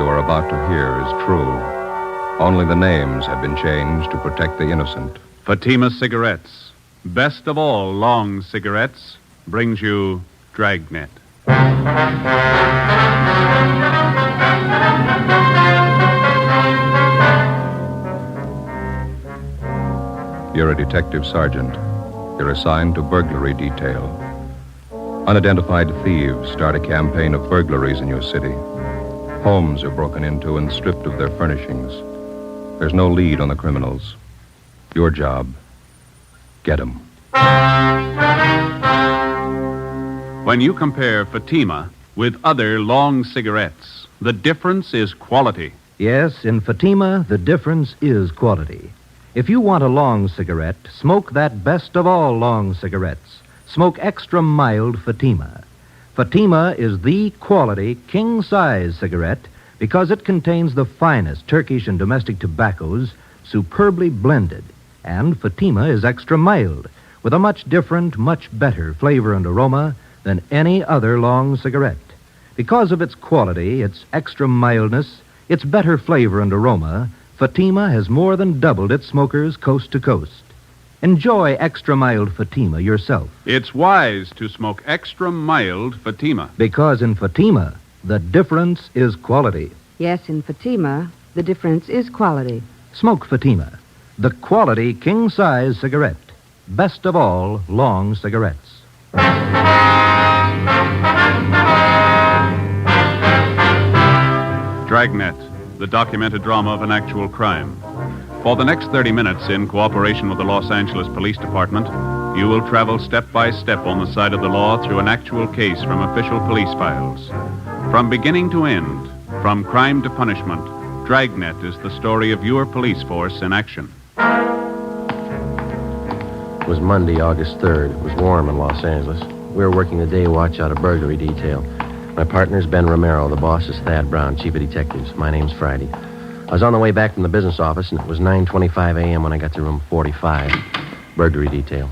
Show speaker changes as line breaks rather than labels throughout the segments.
you are about to hear is true. Only the names have been changed to protect the innocent.
Fatima Cigarettes, best of all long cigarettes, brings you Dragnet.
You're a detective sergeant. You're assigned to burglary detail. Unidentified thieves start a campaign of burglaries in your city. Homes are broken into and stripped of their furnishings. There's no lead on the criminals. Your job, get 'em.
When you compare Fatima with other long cigarettes, the difference is quality.
Yes, in Fatima, the difference is quality. If you want a long cigarette, smoke that best of all long cigarettes. Smoke extra mild Fatima. Fatima is the quality king-size cigarette because it contains the finest Turkish and domestic tobaccos superbly blended. And Fatima is extra mild with a much different, much better flavor and aroma than any other long cigarette. Because of its quality, its extra mildness, its better flavor and aroma, Fatima has more than doubled its smokers coast to coast. Enjoy extra mild Fatima yourself.
It's wise to smoke extra mild Fatima.
Because in Fatima, the difference is quality.
Yes, in Fatima, the difference is quality.
Smoke Fatima, the quality king-size cigarette. Best of all long cigarettes.
Dragnet, the documented drama of an actual crime. For the next 30 minutes, in cooperation with the Los Angeles Police Department, you will travel step by step on the side of the law through an actual case from official police files. From beginning to end, from crime to punishment, Dragnet is the story of your police force in action.
It was Monday, August 3rd. It was warm in Los Angeles. We were working the day watch out of burglary detail. My partner's Ben Romero. The boss is Thad Brown, chief of detectives. My name's Friday. I was on the way back from the business office, and it was 9:25 a.m. when I got to room 45, burglary detail.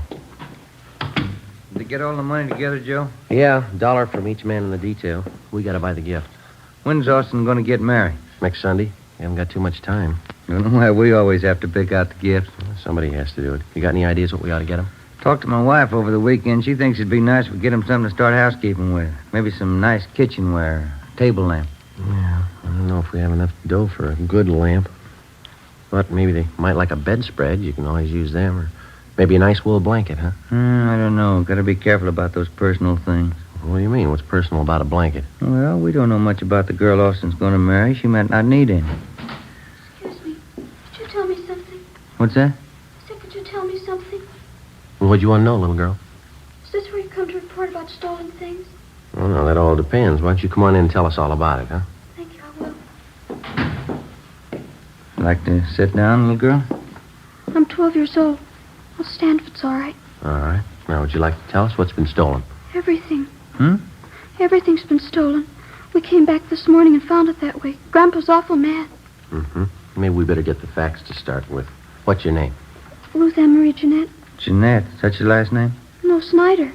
Did they get all the money together, Joe?
Yeah, $1 from each man in the detail. We got to buy the gift.
When's Austin going to get married?
Next Sunday. We haven't got too much time.
I don't know why we always have to pick out the gifts.
Somebody has to do it. You got any ideas what we ought to get him?
Talked to my wife over the weekend. She thinks it'd be nice if we get him something to start housekeeping with. Maybe some nice kitchenware, table lamp.
Yeah, I don't know if we have enough dough for a good lamp. But maybe they might like a bedspread. You can always use them. Or maybe a nice wool blanket, huh?
I don't know. Got to be careful about those personal things.
What do you mean? What's personal about a blanket?
Well, we don't know much about the girl Austin's going to marry. She might not need any.
Excuse me. Could you tell me something?
What's that?
I said, could you tell me something?
Well, what do you want to know, little girl?
Is this where you come to report about stolen things?
Oh, no, that all depends. Why don't you come on in and tell us all about it, huh?
Thank you, I will.
Like to sit down, little girl?
I'm 12 years old. I'll stand if it's all right.
All right. Now, would you like to tell us what's been stolen?
Everything.
Hmm?
Everything's been stolen. We came back this morning and found it that way. Grandpa's awful mad.
Mm-hmm. Maybe we better get the facts to start with. What's your name?
Ruth Ann Marie Jeanette.
Jeanette. Is that your last name?
No, Snyder.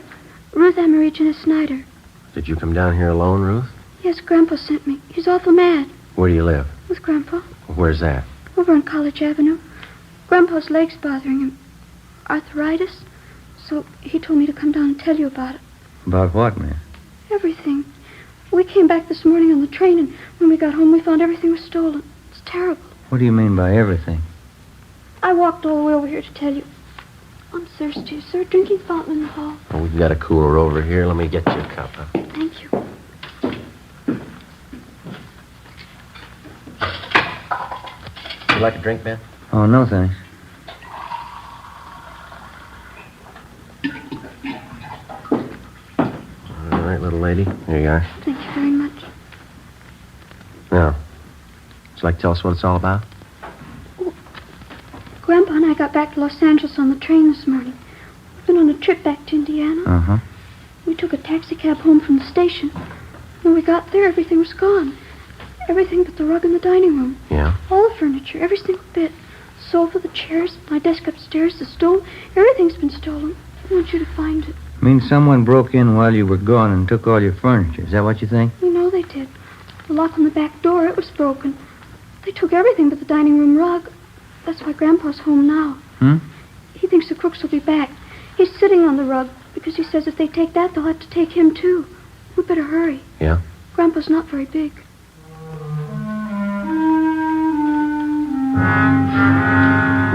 Ruth Ann Marie Jeanette Snyder.
Did you come down here alone, Ruth?
Yes, Grandpa sent me. He's awful mad.
Where do you live?
With Grandpa.
Where's that?
Over on College Avenue. Grandpa's leg's bothering him. Arthritis. So he told me to come down and tell you about it.
About what, man?
Everything. We came back this morning on the train, and when we got home, we found everything was stolen. It's terrible.
What do you mean by everything?
I walked all the way over here to tell you. I'm thirsty. Is there a drinking fountain in the hall?
Oh, we've got a cooler over here. Let me get you a cup, huh?
Thank you.
You like a drink, Ben?
Oh, no, thanks.
All right, little lady. Here you are.
Thank you very much.
Now, would you like to tell us what it's all about?
Grandpa and I got back to Los Angeles on the train this morning. We've been on a trip back to Indiana.
Uh-huh.
We took a taxi cab home from the station. When we got there, everything was gone. Everything but the rug in the dining room.
Yeah?
All the furniture, every single bit. The sofa, the chairs, my desk upstairs, the stove. Everything's been stolen. I want you to find it.
Means someone broke in while you were gone and took all your furniture. Is that what you think?
You know they did. The lock on the back door, it was broken. They took everything but the dining room rug. That's why Grandpa's home now. He thinks the crooks will be back. He's sitting on the rug because he says if they take that, they'll have to take him, too. We better hurry.
Yeah?
Grandpa's not very big.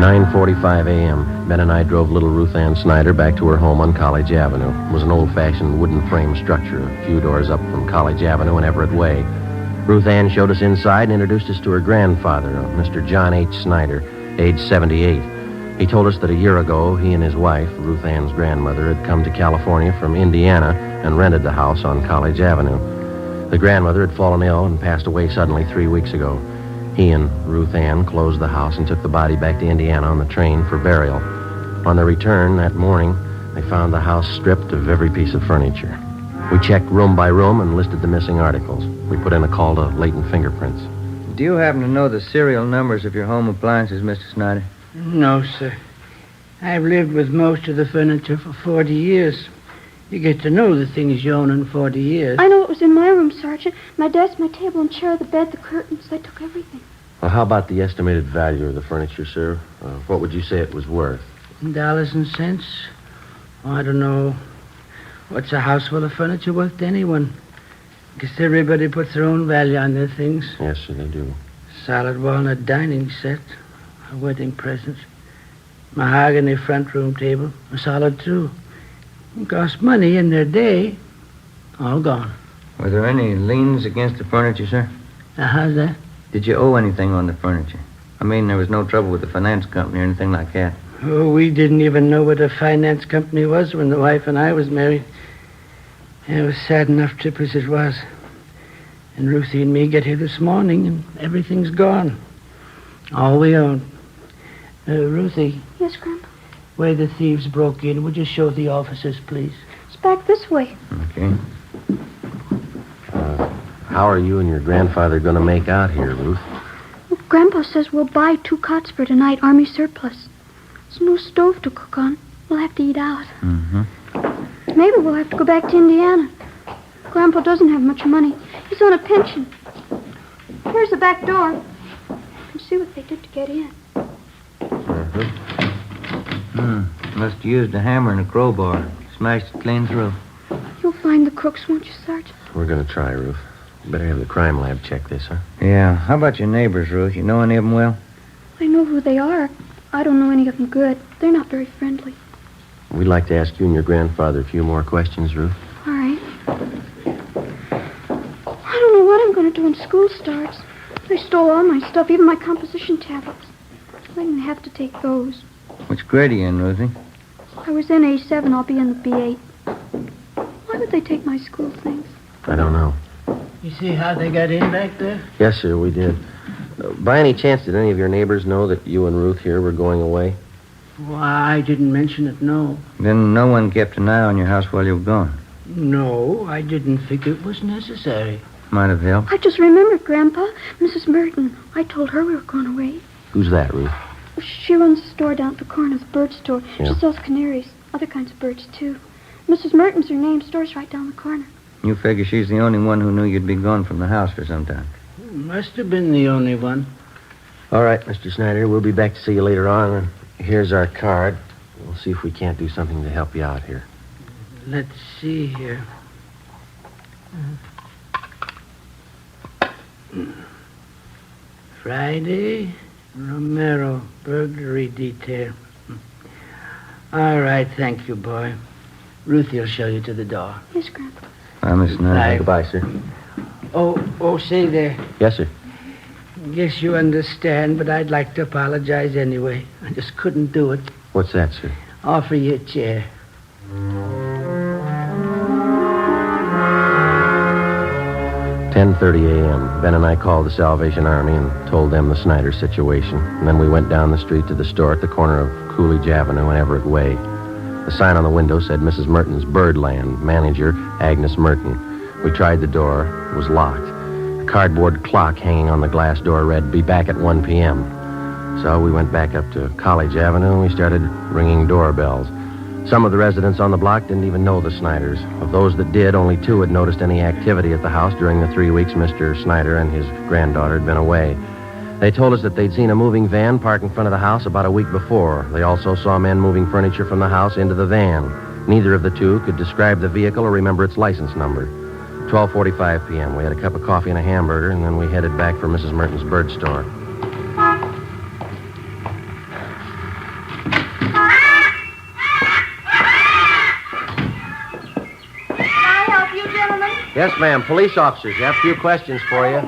9:45 a.m. Ben and I drove little Ruth Ann Snyder back to her home on College Avenue. It was an old-fashioned wooden frame structure a few doors up from College Avenue and Everett Way. Ruth Ann showed us inside and introduced us to her grandfather, Mr. John H. Snyder, age 78. He told us that a year ago, he and his wife, Ruth Ann's grandmother, had come to California from Indiana and rented the house on College Avenue. The grandmother had fallen ill and passed away suddenly 3 weeks ago. He and Ruth Ann closed the house and took the body back to Indiana on the train for burial. On their return that morning, they found the house stripped of every piece of furniture. We checked room by room and listed the missing articles. We put in a call to latent fingerprints.
Do you happen to know the serial numbers of your home appliances, Mr. Snyder?
No, sir. I've lived with most of the furniture for 40 years. You get to know the things you own in 40 years.
I know what was in my room, Sergeant. My desk, my table and chair, the bed, the curtains. They took everything.
Well, how about the estimated value of the furniture, sir? What would you say it was worth?
Dollars and cents? Oh, I don't know. What's a house full of furniture worth to anyone? Guess everybody puts their own value on their things.
Yes, sir, they do.
Solid walnut dining set. A wedding present. Mahogany front room table. A solid, too. It cost money in their day. All gone.
Were there any liens against the furniture, sir?
How's that?
Did you owe anything on the furniture? I mean, there was no trouble with the finance company or anything like that.
Oh, we didn't even know what a finance company was when the wife and I was married. It was sad enough trip as it was. And Ruthie and me get here this morning, and everything's gone. All we own. Ruthie,
Yes, Grandpa?
where the thieves broke in, would you show the officers, please?
It's back this way.
Okay.
How are you and your grandfather going to make out here, Ruth?
Well, Grandpa says we'll buy 2 cots for tonight, Army surplus. There's no stove to cook on. We'll have to eat out. Maybe we'll have to go back to Indiana. Grandpa doesn't have much money. He's on a pension. Here's the back door. You can see what they did to get in.
Must have used a hammer and a crowbar. Smashed it clean through.
You'll find the crooks, won't you, Sergeant?
We're going to try, Ruth. Better have the crime lab check this, huh?
Yeah. How about your neighbors, Ruth? You know any of them well?
I know who they are. I don't know any of them good. They're not very friendly.
We'd like to ask you and your grandfather a few more questions, Ruth.
All right. I don't know what I'm going to do when school starts. They stole all my stuff, even my composition tablets. I didn't have to take those.
Which grade are you in, Ruthie?
I was in A7. I'll be in the B8. Why would they take my school things?
I don't know.
You see how they got in back there?
Yes, sir, we did. By any chance, did any of your neighbors know that you and Ruth here were going away?
Well, I didn't mention it, no.
Then no one kept an eye on your house while you were gone.
No, I didn't think it was necessary.
Might have helped.
I just remembered, Grandpa. Mrs. Merton. I told her we were going away.
Who's that, Ruth?
She runs a store down at the corner, the bird store.
Yeah.
She sells canaries, other kinds of birds, too. Mrs. Merton's her name. Store's right down the corner.
You figure she's the only one who knew you'd be gone from the house for some time.
Must have been the only one.
All right, Mr. Snyder, we'll be back to see you later on. And here's our card. We'll see if we can't do something to help you out here.
Let's see here. Friday, Romero, burglary detail. All right, thank you, boy. Ruthie will show you to the door.
Yes, Grandpa.
Miss Snyder.
Right.
Goodbye, sir.
Oh, say there.
Yes, sir.
Guess you understand, but I'd like to apologize anyway. I just couldn't do it.
What's that, sir?
Offer you a chair.
10:30 a.m. Ben and I called the Salvation Army and told them the Snyder situation. And then we went down the street to the store at the corner of Coolidge Avenue and Everett Way. The sign on the window said Mrs. Merton's Birdland, manager Agnes Merton. We tried the door. It was locked. A cardboard clock hanging on the glass door read, "Be back at 1 p.m." So we went back up to College Avenue and we started ringing doorbells. Some of the residents on the block didn't even know the Snyders. Of those that did, only 2 had noticed any activity at the house during the 3 weeks Mr. Snyder and his granddaughter had been away. They told us that they'd seen a moving van parked in front of the house about a week before. They also saw men moving furniture from the house into the van. Neither of the 2 could describe the vehicle or remember its license number. 12:45 p.m. We had a cup of coffee and a hamburger, and then we headed back for Mrs. Merton's bird store. Yes, ma'am. Police officers. You have a few questions for you.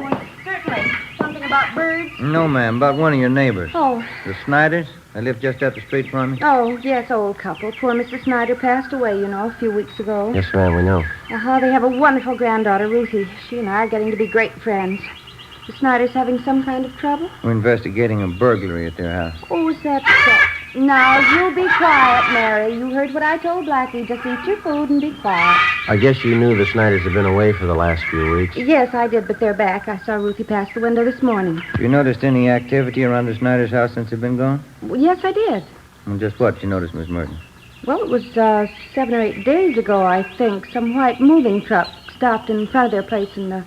Certainly. Something about birds?
No, ma'am. About one of your neighbors.
Oh.
The Snyders? They live just up the street from me.
Oh, yes, old couple. Poor Mrs. Snyder passed away, a few weeks ago.
Yes, ma'am, we know.
They have a wonderful granddaughter, Ruthie. She and I are getting to be great friends. The Snyders having some kind of trouble?
We're investigating a burglary at their house.
Oh, is that so? Now, you be quiet, Mary. You heard what I told Blackie. Just eat your food and be quiet.
I guess you knew the Snyders had been away for the last few weeks.
Yes, I did, but they're back. I saw Ruthie pass the window this morning.
Have you noticed any activity around the Snyders' house since they've been gone?
Well, yes, I did.
Well, just what you noticed, Miss Merton?
Well, it was 7 or 8 days ago, I think. Some white moving truck stopped in front of their place, and the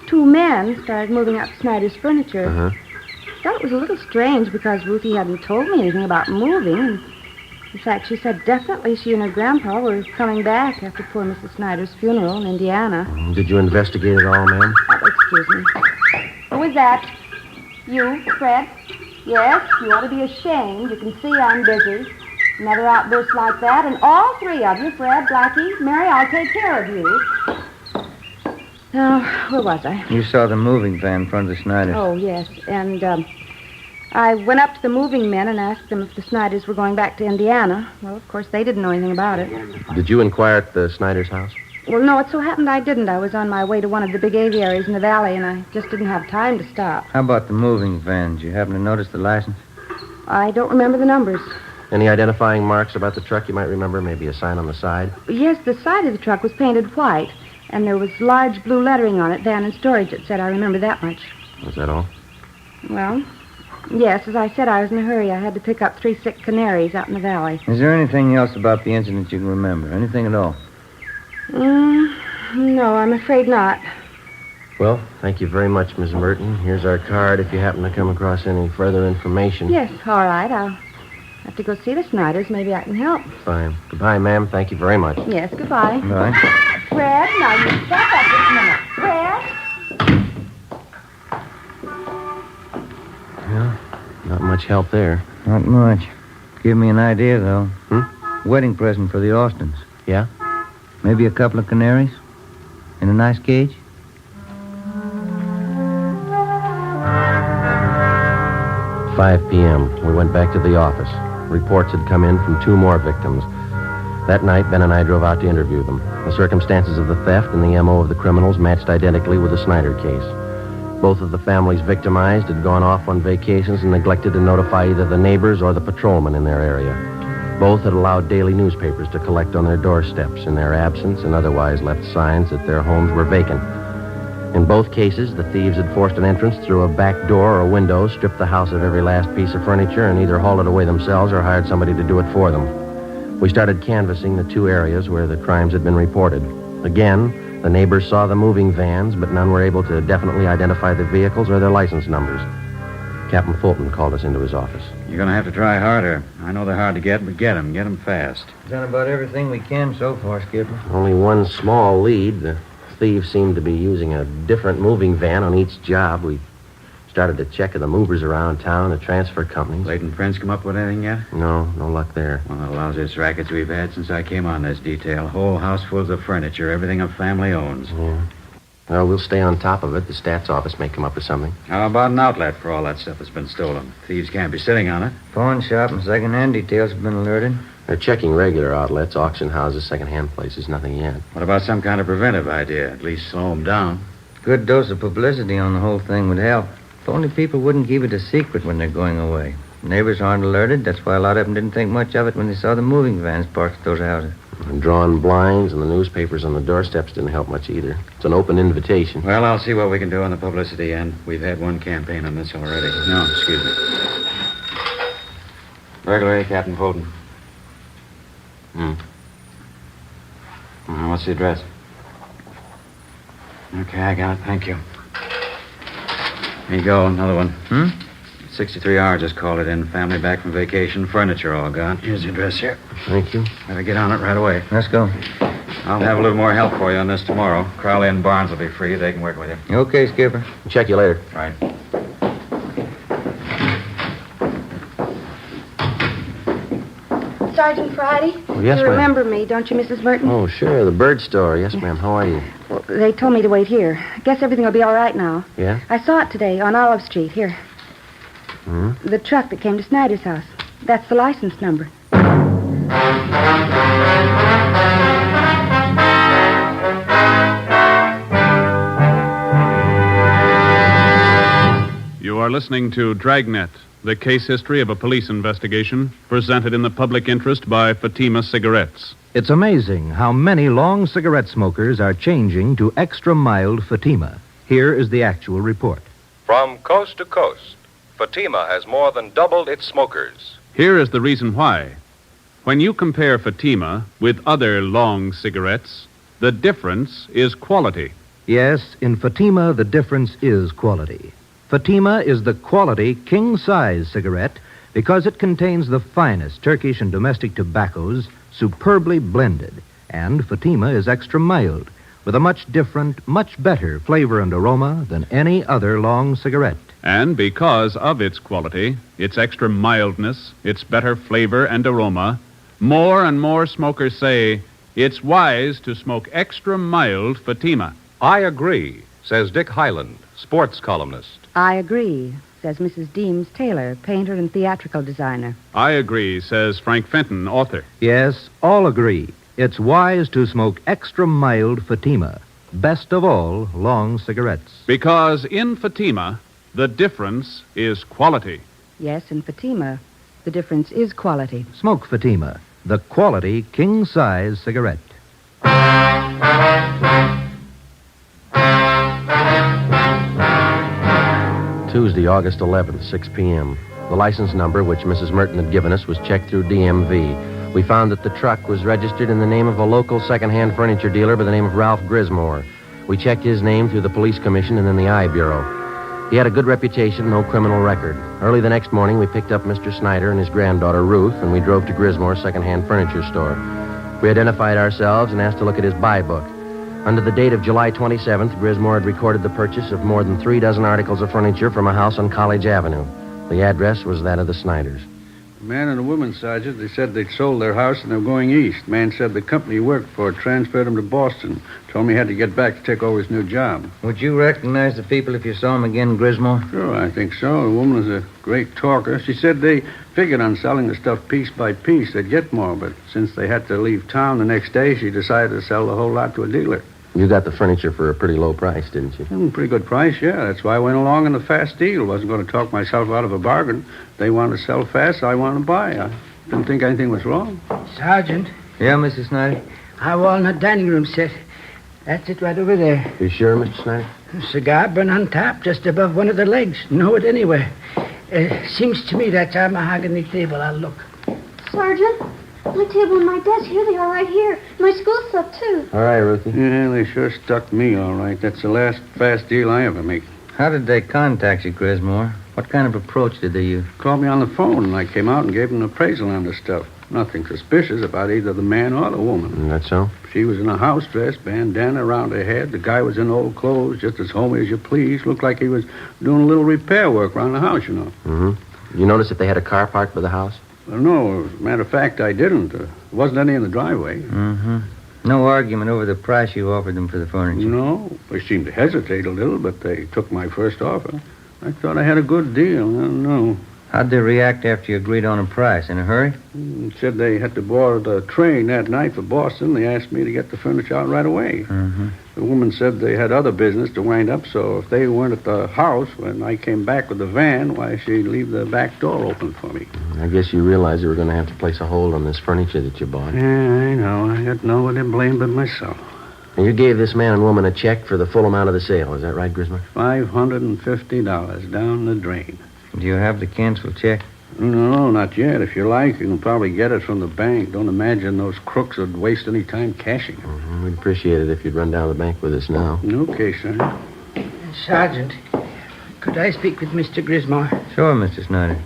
2 men started moving out Snyder's furniture.
Uh-huh.
I thought it was a little strange because Ruthie hadn't told me anything about moving. And in fact, she said definitely she and her grandpa were coming back after poor Mrs. Snyder's funeral in Indiana.
Did you investigate it all, ma'am?
Oh, excuse me. Who is that? You, Fred? Yes, you ought to be ashamed. You can see I'm busy. Another outburst like that, and all 3 of you, Fred, Blackie, Mary, I'll take care of you. Now, where was I?
You saw the moving van in front of the Snyders.
Oh, yes. And I went up to the moving men and asked them if the Snyders were going back to Indiana. Well, of course, they didn't know anything about it.
Did you inquire at the Snyders' house?
Well, no, it so happened I didn't. I was on my way to one of the big aviaries in the valley, and I just didn't have time to stop.
How about the moving van? Did you happen to notice the license?
I don't remember the numbers.
Any identifying marks about the truck you might remember? Maybe a sign on the side?
Yes, the side of the truck was painted white, and there was large blue lettering on it, van and storage, it said. I remember that much.
Was that all?
Well, yes, as I said, I was in a hurry. I had to pick up 3 sick canaries out in the valley.
Is there anything else about the incident you can remember? Anything at all?
No, I'm afraid not.
Well, thank you very much, Miss Merton. Here's our card if you happen to come across any further information.
Yes, all right. I'll have to go see the Snyders. Maybe I can help.
Fine. Goodbye, ma'am. Thank you very much.
Yes, goodbye.
Right.
Fred, now you step up this minute. Fred?
Well, not much help there.
Not much. Give me an idea, though.
Hmm?
Wedding present for the Austins.
Yeah?
Maybe a couple of canaries? In a nice cage?
At 5 p.m., we went back to the office. Reports had come in from 2 more victims. That night, Ben and I drove out to interview them. The circumstances of the theft and the M.O. of the criminals matched identically with the Snyder case. Both of the families victimized had gone off on vacations and neglected to notify either the neighbors or the patrolmen in their area. Both had allowed daily newspapers to collect on their doorsteps in their absence and otherwise left signs that their homes were vacant. In both cases, the thieves had forced an entrance through a back door or window, stripped the house of every last piece of furniture, and either hauled it away themselves or hired somebody to do it for them. We started canvassing the 2 areas where the crimes had been reported. Again, the neighbors saw the moving vans, but none were able to definitely identify the vehicles or their license numbers. Captain Fulton called us into his office.
You're going to have to try harder. I know they're hard to get, but get them fast.
Done about everything we can so far, Skipper.
Only one small lead. The thieves seemed to be using a different moving van on each job. We started to check the movers around town, the transfer companies.
Leighton Prince come up with anything yet?
No luck there.
One of the lousiest rackets we've had since I came on this detail. Whole house full of furniture, everything a family owns.
Yeah. Well, we'll stay on top of it. The stats office may come up with something.
How about an outlet for all that stuff that's been stolen? Thieves can't be sitting on it.
Pawn shop and second-hand details have been alerted.
They're checking regular outlets, auction houses, second-hand places. Nothing yet.
What about some kind of preventive idea? At least slow them down.
Good dose of publicity on the whole thing would help. If only people wouldn't keep it a secret when they're going away. Neighbors aren't alerted. That's why a lot of them didn't think much of it when they saw the moving vans parked at those houses.
And drawn blinds and the newspapers on the doorsteps didn't help much either. It's an open invitation.
Well, I'll see what we can do on the publicity end. We've had one campaign on this already. No, excuse me. Burglary, Captain Fulton. What's the address? Okay, I got it. Thank you. Here you go, another one. 63 hours just called it in. Family back from vacation. Furniture all gone. Here's the address here.
Thank you.
Better get on it right away.
Let's go.
I'll have a little more help for you on this tomorrow. Crowley and Barnes will be free. They can work with you.
Okay, Skipper.
Check you later.
Right.
Sergeant Friday?
Oh, yes,
you
ma'am.
remember me, don't you, Mrs. Merton?
Oh, sure. The bird store. Yes, ma'am. How are you?
Well, they told me to wait here. Guess everything will be all right now.
Yeah?
I saw it today on Olive Street. Here. The truck that came to Snyder's house. That's the license number.
You are listening to Dragnet, the case history of a police investigation, presented in the public interest by Fatima Cigarettes.
It's amazing how many long cigarette smokers are changing to extra mild Fatima. Here is the actual report.
From coast to coast, Fatima has more than doubled its smokers.
Here is the reason why. When you compare Fatima with other long cigarettes, the difference is quality.
Yes, in Fatima, the difference is quality. Fatima is the quality king-size cigarette because it contains the finest Turkish and domestic tobaccos superbly blended. And Fatima is extra mild with a much different, much better flavor and aroma than any other long cigarette.
And because of its quality, its extra mildness, its better flavor and aroma, more and more smokers say it's wise to smoke extra mild Fatima.
I agree, says Dick Hyland, sports columnist.
I agree, says Mrs. Deems Taylor, painter and theatrical designer.
I agree, says Frank Fenton, author.
Yes, all agree. It's wise to smoke extra mild Fatima. Best of all, long cigarettes.
Because in Fatima, the difference is quality.
Yes, in Fatima, the difference is quality.
Smoke Fatima, the quality king-size cigarette.
Tuesday, August 11th, 6 p.m. The license number, which Mrs. Merton had given us, was checked through DMV. We found that the truck was registered in the name of a local second-hand furniture dealer by the name of Ralph Grismore. We checked his name through the police commission and then the I Bureau. He had a good reputation, no criminal record. Early the next morning, we picked up Mr. Snyder and his granddaughter, Ruth, and we drove to Grismore's second-hand furniture store. We identified ourselves and asked to look at his buy book. Under the date of July 27th, Grismore had recorded the purchase of more than 3 dozen articles of furniture from a house on College Avenue. The address was that of the Snyders.
A man and a woman, Sergeant, they said they'd sold their house and they were going east. Man said the company he worked for transferred him to Boston. Told me he had to get back to take over his new job.
Would you recognize the people if you saw them again, Grismore?
Sure, I think so. The woman was a great talker. She said they figured on selling the stuff piece by piece. They'd get more, but since they had to leave town the next day, she decided to sell the whole lot to a dealer.
You got the furniture for a pretty low price, didn't you?
Pretty good price, yeah. That's why I went along in the fast deal. Wasn't going to talk myself out of a bargain. They wanted to sell fast, so I wanted to buy. I didn't think anything was wrong.
Sergeant,
Yeah, Mrs. Snyder?
our walnut dining room set. That's it right over there.
You sure, Mr. Snyder?
A cigar burn on top, just above one of the legs. Know it anywhere. Seems to me that's our mahogany table. I'll look.
Sergeant, my table and my desk, here they are right here. My school stuff, too.
All right, Ruthie.
Yeah, they sure stuck me all right. That's the last fast deal I ever make.
How did they contact you, Grismore? What kind of approach did they use?
Called me on the phone, and I came out and gave them an appraisal on the stuff. Nothing suspicious about either the man or the woman.
That's so?
She was in a house dress, bandana around her head. The guy was in old clothes, just as homey as you please. Looked like he was doing a little repair work around the house, you know.
Mm-hmm. You notice if they had a car parked by the house?
Well, no, as a matter of fact, I didn't. There wasn't any in the driveway.
Mm-hmm. No argument over the price you offered them for the furniture?
No. They seemed to hesitate a little, but they took my first offer. I thought I had a good deal. I don't know.
How'd they react after you agreed on a price? In a hurry?
Said they had to board the train that night for Boston. They asked me to get the furniture out right away.
Mm-hmm.
The woman said they had other business to wind up, so if they weren't at the house when I came back with the van, why, she'd leave the back door open for me.
I guess you realized you were going to have to place a hold on this furniture that you bought.
Yeah, I know. I got no one to blame but myself.
And you gave this man and woman a check for the full amount of the sale. Is that right, Grismore?
$550 down the drain.
Do you have the canceled check?
No, not yet. If you like, you can probably get it from the bank. Don't imagine those crooks would waste any time cashing it.
Mm-hmm. We'd appreciate it if you'd run down to the bank with us now.
Okay, Sergeant.
Sergeant, could I speak with Mr. Grismore?
Sure, Mr. Snyder.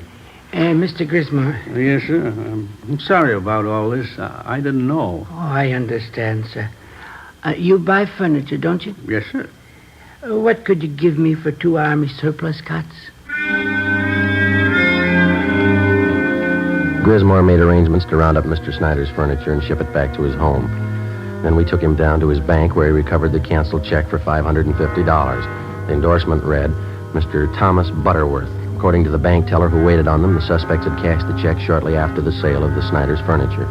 Mr. Grismore.
Yes, sir. I'm sorry about all this. I didn't know.
Oh, I understand, sir. You buy furniture, don't you?
Yes, sir.
What could you give me for 2 Army surplus cots?
Grismore made arrangements to round up Mr. Snyder's furniture and ship it back to his home. Then we took him down to his bank where he recovered the canceled check for $550. The endorsement read, Mr. Thomas Butterworth. According to the bank teller who waited on them, the suspects had cashed the check shortly after the sale of the Snyder's furniture.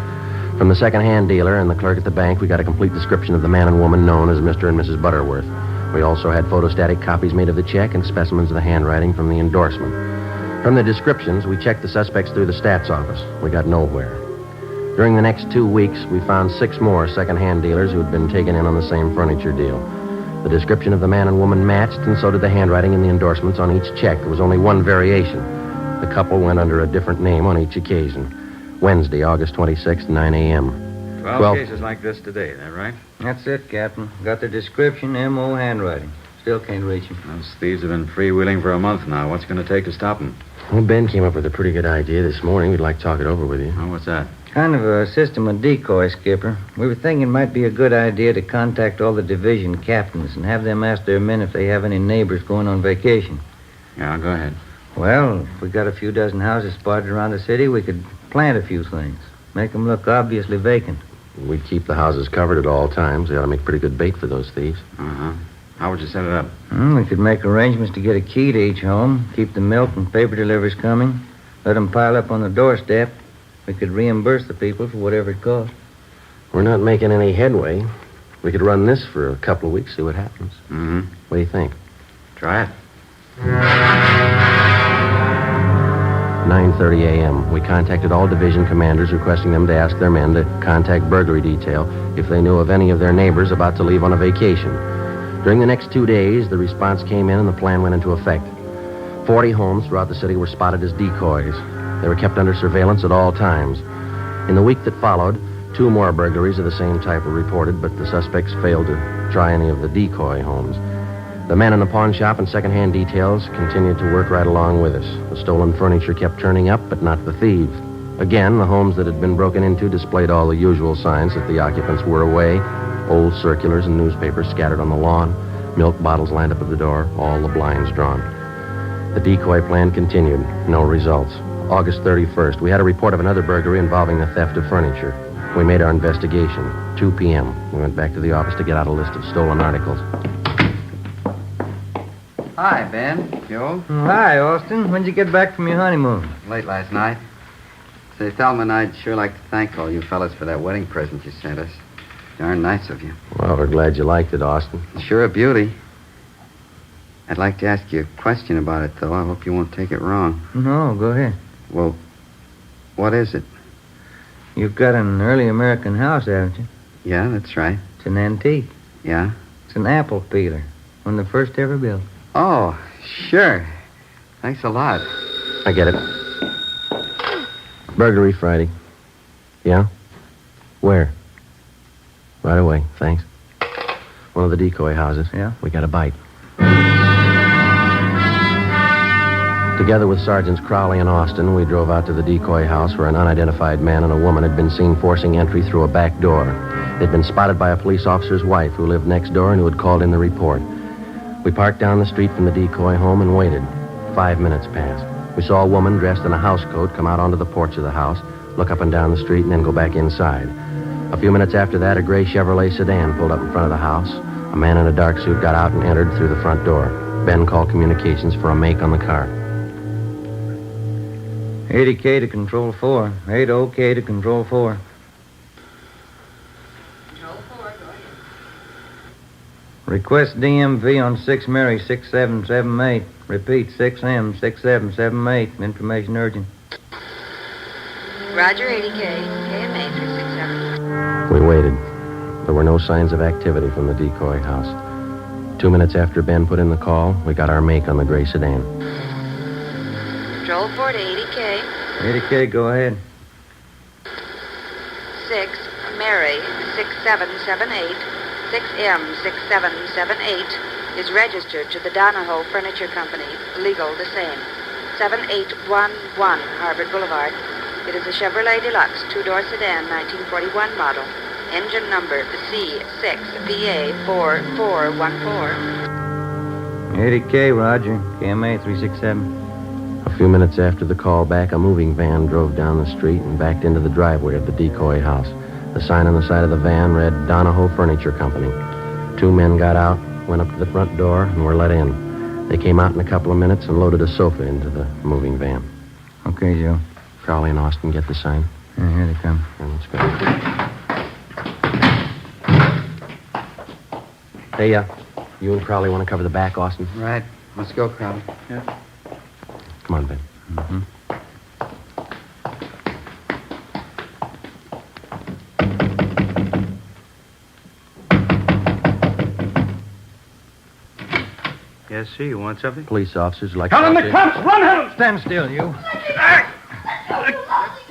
From the second-hand dealer and the clerk at the bank, we got a complete description of the man and woman known as Mr. and Mrs. Butterworth. We also had photostatic copies made of the check and specimens of the handwriting from the endorsement. From the descriptions, we checked the suspects through the stats office. We got nowhere. During the next 2 weeks, we found 6 more second-hand dealers who had been taken in on the same furniture deal. The description of the man and woman matched, and so did the handwriting and the endorsements on each check. There was only one variation. The couple went under a different name on each occasion. Wednesday, August 26th, 9 a.m.
12 cases like this today, is that right?
That's it, Captain. Got the description, M.O. handwriting. Still can't reach him.
Those thieves have been freewheeling for a month now. What's it going to take to stop them?
Well, Ben came up with a pretty good idea this morning. We'd like to talk it over with you.
Oh, what's that?
Kind of a system of decoy, Skipper. We were thinking it might be a good idea to contact all the division captains and have them ask their men if they have any neighbors going on vacation.
Yeah, go ahead.
Well, if we got a few dozen houses spotted around the city, we could plant a few things. Make them look obviously vacant.
We'd keep the houses covered at all times. They ought to make pretty good bait for those thieves.
Uh-huh. How would you set it up?
We could make arrangements to get a key to each home, keep the milk and paper deliveries coming, let them pile up on the doorstep. We could reimburse the people for whatever it cost.
We're not making any headway. We could run this for a couple of weeks, see what happens.
Mm-hmm.
What do you think?
Try it.
9:30 a.m. We contacted all division commanders requesting them to ask their men to contact burglary detail if they knew of any of their neighbors about to leave on a vacation. During the next 2 days, the response came in and the plan went into effect. 40 homes throughout the city were spotted as decoys. They were kept under surveillance at all times. In the week that followed, 2 more burglaries of the same type were reported, but the suspects failed to try any of the decoy homes. The men in the pawn shop and second-hand details continued to work right along with us. The stolen furniture kept turning up, but not the thieves. Again, the homes that had been broken into displayed all the usual signs that the occupants were away. Old circulars and newspapers scattered on the lawn, milk bottles lined up at the door, all the blinds drawn. The decoy plan continued. No results. August 31st, we had a report of another burglary involving the theft of furniture. We made our investigation. 2 p.m. We went back to the office to get out a list of stolen articles.
Hi, Ben. Joe.
Hi, Austin. When'd you get back from your honeymoon?
Late last night. Say, Thelma and I'd sure like to thank all you fellas for that wedding present you sent us. Darn nice of you.
Well, we're glad you liked it, Austin.
Sure a beauty. I'd like to ask you a question about it, though. I hope you won't take it wrong.
No, go ahead.
Well, what is it?
You've got an early American house, haven't you?
Yeah, that's right.
It's an antique.
Yeah?
It's an apple peeler. One of the first ever built.
Oh, sure. Thanks a lot.
I get it. Burglary Friday. Yeah? Where? Right away, thanks. One of the decoy houses.
Yeah?
We got a bite. Together with Sergeants Crowley and Austin, we drove out to the decoy house where an unidentified man and a woman had been seen forcing entry through a back door. They'd been spotted by a police officer's wife who lived next door and who had called in the report. We parked down the street from the decoy home and waited. 5 minutes passed. We saw a woman dressed in a housecoat come out onto the porch of the house, look up and down the street, and then go back inside. A few minutes after that, a gray Chevrolet sedan pulled up in front of the house. A man in a dark suit got out and entered through the front door. Ben called communications for a make on the car.
80K to Control 4. 80K to Control 4.
Control 4, go ahead.
Request DMV on 6 Mary 6778. Repeat, 6M 6778. Information urgent.
Roger, 80K. KMA 367.
We waited. There were no signs of activity from the decoy house. 2 minutes after Ben put in the call, we got our make on the gray sedan.
Control 4 to 80K.
Lady K, go ahead.
6, Mary, 6778, 6M6778 is registered to the Donahoe Furniture Company, legal the same. 7811 Harvard Boulevard. It is a Chevrolet Deluxe, two-door sedan, 1941 model. Engine number C6VA4414.
Lady K, Roger. KMA 367.
A few minutes after the call back, a moving van drove down the street and backed into the driveway of the decoy house. The sign on the side of the van read Donahoe Furniture Company. Two men got out, went up to the front door, and were let in. They came out in a couple of minutes and loaded a sofa into the moving van.
Okay, Joe.
Crowley and Austin get the sign.
Here they come.
Let's go. Hey, you and Crowley want to cover the back, Austin?
Right. Let's go, Crowley.
Yeah.
Come on, Ben.
Mm-hmm.
Yes, sir. You want something?
Police officers like...
Helen, the cops! Run, Helen!
Stand still, you.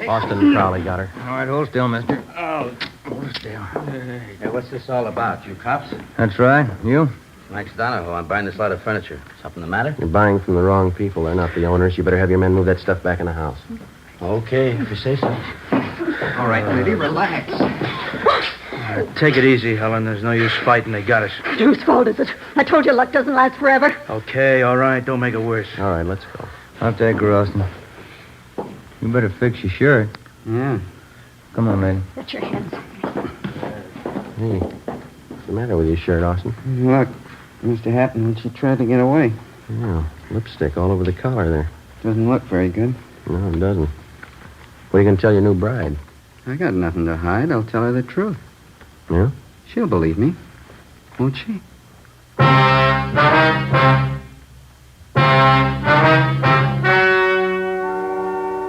Austin and Crowley got her.
All right, hold still, mister.
Oh,
Hold still.
Hey, what's this all about, you cops?
That's right. You?
Max Donahoe. I'm buying this lot of furniture. Something the matter?
You're buying from the wrong people. They're not the owners. You better have your men move that stuff back in the house.
Okay, if you say so.
All right, lady, relax.
take it easy, Helen. There's no use fighting. They got us.
Whose fault is it? I told you luck doesn't last forever.
Okay, all right. Don't make it worse.
All right, let's go.
I'll take her, Austin. You better fix your shirt.
Yeah.
Come on, lady.
Get your hands.
Hey, what's the matter with your shirt, Austin?
Look, used to happen when she tried to get away.
Yeah, lipstick all over the collar there.
Doesn't look very good.
No, it doesn't. What are you going to tell your new bride?
I got nothing to hide. I'll tell her the truth.
Yeah?
She'll believe me. Won't she?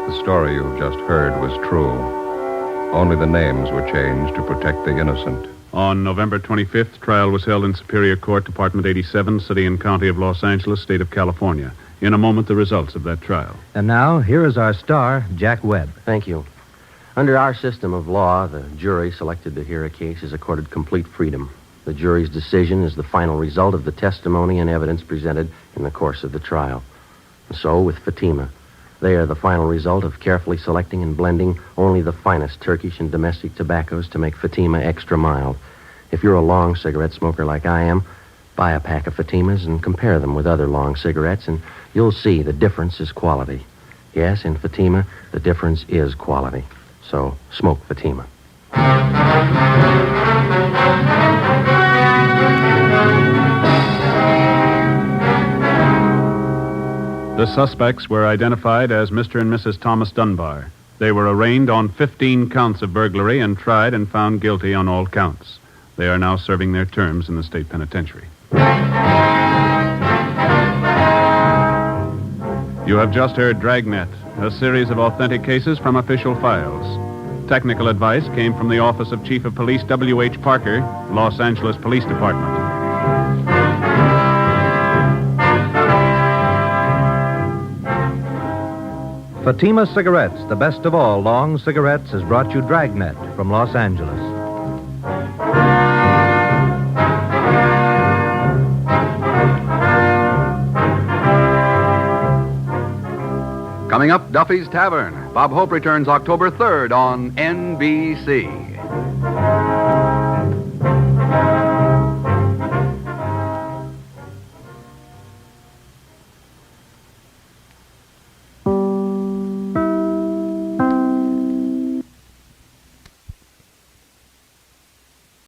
The story you've just heard was true. Only the names were changed to protect the innocent.
On November 25th, trial was held in Superior Court, Department 87, City and County of Los Angeles, State of California. In a moment, the results of that trial.
And now, here is our star, Jack Webb.
Thank you. Under our system of law, the jury selected to hear a case is accorded complete freedom. The jury's decision is the final result of the testimony and evidence presented in the course of the trial. And so, with Fatima, they are the final result of carefully selecting and blending only the finest Turkish and domestic tobaccos to make Fatima extra mild. If you're a long cigarette smoker like I am, buy a pack of Fatimas and compare them with other long cigarettes, and you'll see the difference is quality. Yes, in Fatima, the difference is quality. So, smoke Fatima.
The suspects were identified as Mr. and Mrs. Thomas Dunbar. They were arraigned on 15 counts of burglary and tried and found guilty on all counts. They are now serving their terms in the state penitentiary. You have just heard Dragnet, a series of authentic cases from official files. Technical advice came from the Office of Chief of Police W.H. Parker, Los Angeles Police Department.
Fatima Cigarettes, the best of all long cigarettes, has brought you Dragnet from Los Angeles.
Coming up, Duffy's Tavern. Bob Hope returns October 3rd on NBC.